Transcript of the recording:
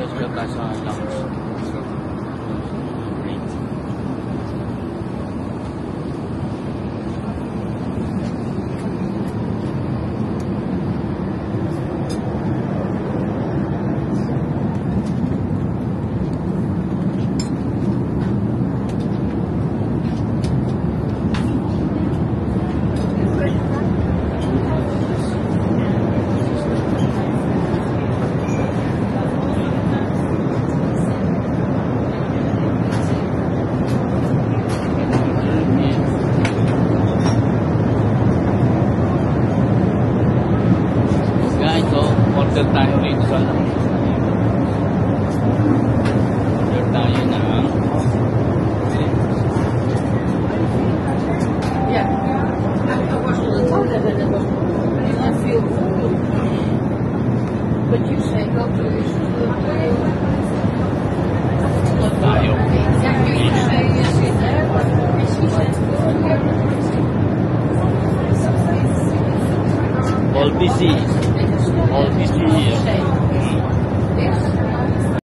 Let's go tayo sa lounge. Order tayo rito sa order tayo ng But you say go to tayo. All busy. All busy here.